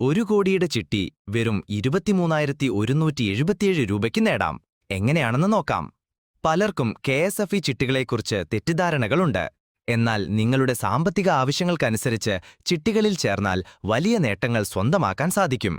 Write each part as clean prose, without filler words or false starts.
ഒരു കോടിയുടെ ചിട്ടി വെറും 23,177 രൂപയ്ക്ക് നേടാം. എങ്ങനെയാണെന്ന് നോക്കാം. പലർക്കും KSFE ചിട്ടികളെക്കുറിച്ച് തെറ്റിദ്ധാരണകളുണ്ട്. എന്നാൽ നിങ്ങളുടെ സാമ്പത്തിക ആവശ്യങ്ങൾക്കനുസരിച്ച് ചിട്ടികളിൽ ചേർന്നാൽ വലിയ നേട്ടങ്ങൾ സ്വന്തമാക്കാൻ സാധിക്കും.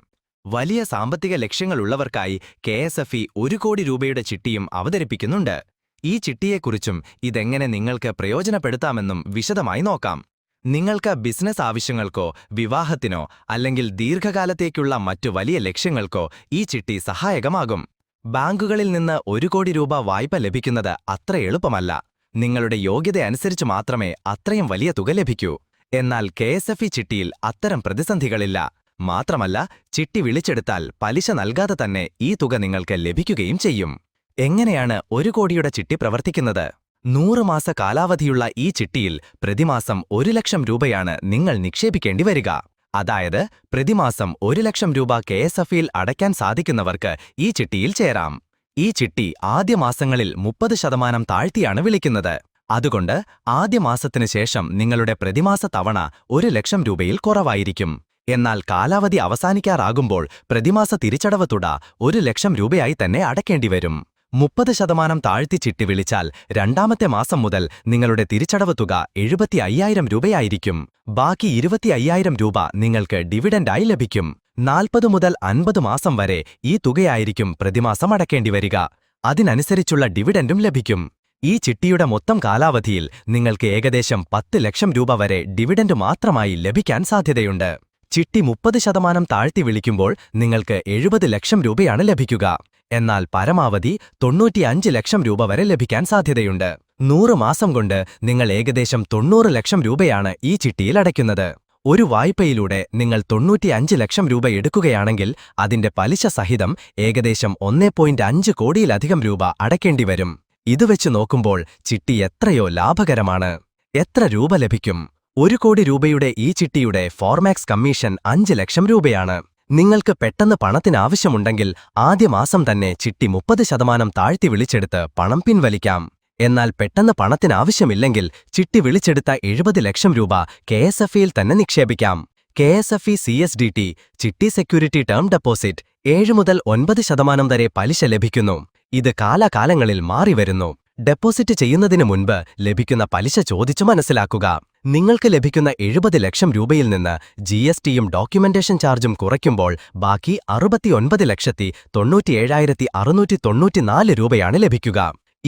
വലിയ സാമ്പത്തിക ലക്ഷ്യങ്ങളുള്ളവർക്കായി KSFE 1 കോടി രൂപയുടെ ചിട്ടിയും അവതരിപ്പിക്കുന്നുണ്ട്. ഈ ചിട്ടിയെക്കുറിച്ചും ഇതെങ്ങനെ നിങ്ങൾക്ക് പ്രയോജനപ്പെടുത്താമെന്നും വിശദമായി നോക്കാം. നിങ്ങൾക്ക് ബിസിനസ് ആവശ്യങ്ങൾക്കോ വിവാഹത്തിനോ അല്ലെങ്കിൽ ദീർഘകാലത്തേക്കുള്ള മറ്റു വലിയ ലക്ഷ്യങ്ങൾക്കോ ഈ ചിട്ടി സഹായകമാകും. ബാങ്കുകളിൽ നിന്ന് 1 കോടി രൂപ വായ്പ ലഭിക്കുന്നത് അത്ര എളുപ്പമല്ല. നിങ്ങളുടെ യോഗ്യതയനുസരിച്ച് മാത്രമേ അത്രയും വലിയ തുക ലഭിക്കൂ. എന്നാൽ KSFE ചിട്ടിയിൽ അത്തരം പ്രതിസന്ധികളില്ല. മാത്രമല്ല, ചിട്ടി വിളിച്ചെടുത്താൽ പലിശ നൽകാതെ തന്നെ ഈ തുക നിങ്ങൾക്ക് ലഭിക്കുകയും ചെയ്യും. എങ്ങനെയാണ് 1 കോടിയുടെ ചിട്ടി പ്രവർത്തിക്കുന്നത്? 100 മാസ കാലാവധിയുള്ള ഈ ചിട്ടിയിൽ പ്രതിമാസം 1 ലക്ഷം രൂപയാണ് നിങ്ങൾ നിക്ഷേപിക്കേണ്ടി വരിക. അതായത് പ്രതിമാസം 1 ലക്ഷം രൂപ KSFEയിൽ അടയ്ക്കാൻ സാധിക്കുന്നവർക്ക് ഈ ചിട്ടിയിൽ ചേരാം. ഈ ചിട്ടി ആദ്യ മാസങ്ങളിൽ 30% താഴ്ത്തിയാണ് വിളിക്കുന്നത്. അതുകൊണ്ട് ആദ്യ മാസത്തിനു ശേഷം നിങ്ങളുടെ പ്രതിമാസ തവണ 1 ലക്ഷം രൂപയിൽ കുറവായിരിക്കും. എന്നാൽ കാലാവധി അവസാനിക്കാറാകുമ്പോൾ പ്രതിമാസ തിരിച്ചടവ് തുക 1 ലക്ഷം രൂപയായി തന്നെ അടയ്ക്കേണ്ടിവരും. 30% താഴ്ത്തി ചിട്ടി വിളിച്ചാൽ രണ്ടാമത്തെ മാസം മുതൽ നിങ്ങളുടെ തിരിച്ചടവ് തുക 75,000 രൂപയായിരിക്കും. ബാക്കി 25,000 രൂപ നിങ്ങൾക്ക് ഡിവിഡൻഡായി ലഭിക്കും. 40 മുതൽ 50 മാസം വരെ ഈ തുകയായിരിക്കും പ്രതിമാസം അടയ്ക്കേണ്ടിവരിക. അതിനനുസരിച്ചുള്ള ഡിവിഡൻഡും ലഭിക്കും. ഈ ചിട്ടിയുടെ മൊത്തം കാലാവധിയിൽ നിങ്ങൾക്ക് ഏകദേശം 10 ലക്ഷം രൂപ വരെ ഡിവിഡൻഡ് മാത്രമായി ലഭിക്കാൻ സാധ്യതയുണ്ട്. ചിട്ടി 30% താഴ്ത്തി വിളിക്കുമ്പോൾ നിങ്ങൾക്ക് 70 ലക്ഷം രൂപയാണ് ലഭിക്കുക. എന്നാൽ പരമാവധി 95 ലക്ഷം രൂപ വരെ ലഭിക്കാൻ സാധ്യതയുണ്ട്. 100 മാസം കൊണ്ട് നിങ്ങൾ ഏകദേശം 90 ലക്ഷം രൂപയാണ് ഈ ചിട്ടിയിൽ അടയ്ക്കുന്നത്. ഒരു വായ്പയിലൂടെ നിങ്ങൾ 95 ലക്ഷം രൂപ എടുക്കുകയാണെങ്കിൽ അതിന്റെ പലിശ സഹിതം ഏകദേശം 1.5 കോടിയിലധികം രൂപ അടയ്ക്കേണ്ടിവരും. ഇതുവെച്ച് നോക്കുമ്പോൾ ചിട്ടി എത്രയോ ലാഭകരമാണ്. എത്ര രൂപ ലഭിക്കും? 1 കോടി രൂപയുടെ ഈ ചിട്ടിയുടെ ഫോർമാക്സ് കമ്മീഷൻ 5 ലക്ഷം രൂപയാണ്. നിങ്ങൾക്ക് പെട്ടെന്ന് പണത്തിനാവശ്യമുണ്ടെങ്കിൽ ആദ്യ മാസം തന്നെ ചിട്ടി 30% താഴ്ത്തി വിളിച്ചെടുത്ത് പണം പിൻവലിക്കാം. എന്നാൽ പെട്ടെന്ന് പണത്തിനാവശ്യമില്ലെങ്കിൽ ചിട്ടി വിളിച്ചെടുത്ത 70 ലക്ഷം രൂപ KSFEയിൽ തന്നെ നിക്ഷേപിക്കാം. KSFE CSDT ചിട്ടി സെക്യൂരിറ്റി ടേം ഡെപ്പോസിറ്റ് 7 മുതൽ 9% വരെ പലിശ ലഭിക്കുന്നു. ഇത് കാലാകാലങ്ങളിൽ മാറിവരുന്നു. ഡെപ്പോസിറ്റ് ചെയ്യുന്നതിന് മുൻപ് ലഭിക്കുന്ന പലിശ ചോദിച്ചു മനസ്സിലാക്കുക. നിങ്ങൾക്ക് ലഭിക്കുന്ന 70 ലക്ഷം രൂപയിൽ നിന്ന് GSTയും ഡോക്യുമെന്റേഷൻ ചാർജും കുറയ്ക്കുമ്പോൾ ബാക്കി 69,97,694 രൂപയാണ് ലഭിക്കുക.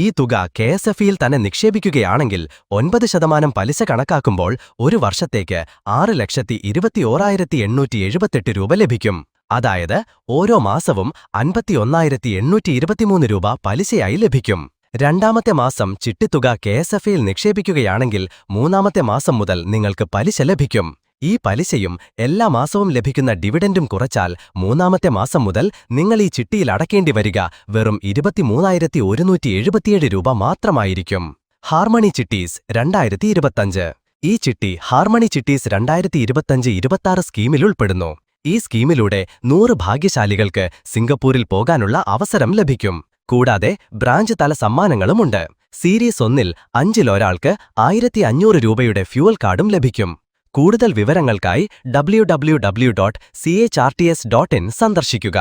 ഈ തുക KSFEയിൽ തന്നെ നിക്ഷേപിക്കുകയാണെങ്കിൽ 9% പലിശ കണക്കാക്കുമ്പോൾ ഒരു വർഷത്തേക്ക് 6,21,878 രൂപ ലഭിക്കും. അതായത് ഓരോ മാസവും 51,823 രൂപ പലിശയായി ലഭിക്കും. രണ്ടാമത്തെ മാസം ചിട്ടിത്തുക KSFEയിൽ നിക്ഷേപിക്കുകയാണെങ്കിൽ മൂന്നാമത്തെ മാസം മുതൽ നിങ്ങൾക്ക് പലിശ ലഭിക്കും. ഈ പലിശയും എല്ലാ മാസവും ലഭിക്കുന്ന ഡിവിഡൻഡും കുറച്ചാൽ മൂന്നാമത്തെ മാസം മുതൽ നിങ്ങൾ ഈ ചിട്ടിയിൽ അടയ്ക്കേണ്ടി വരിക വെറും 23,177 രൂപ മാത്രമായിരിക്കും. ഹാർമണി ചിട്ടീസ് 2025. ഈ ചിട്ടി ഹാർമണി ചിട്ടീസ് 2025-26 സ്കീമിൽ ഉൾപ്പെടുന്നു. ഈ സ്കീമിലൂടെ 100 ഭാഗ്യശാലികൾക്ക് സിംഗപ്പൂരിൽ പോകാനുള്ള അവസരം ലഭിക്കും. കൂടാതെ ബ്രാഞ്ച് തല സമ്മാനങ്ങളുമുണ്ട്. സീരീസ് 1-ൽ 5-ൽ ഒരാൾക്ക് 1,500 രൂപയുടെ ഫ്യൂവൽ കാർഡും ലഭിക്കും. കൂടുതൽ വിവരങ്ങൾക്കായി www.chrts.in സന്ദർശിക്കുക.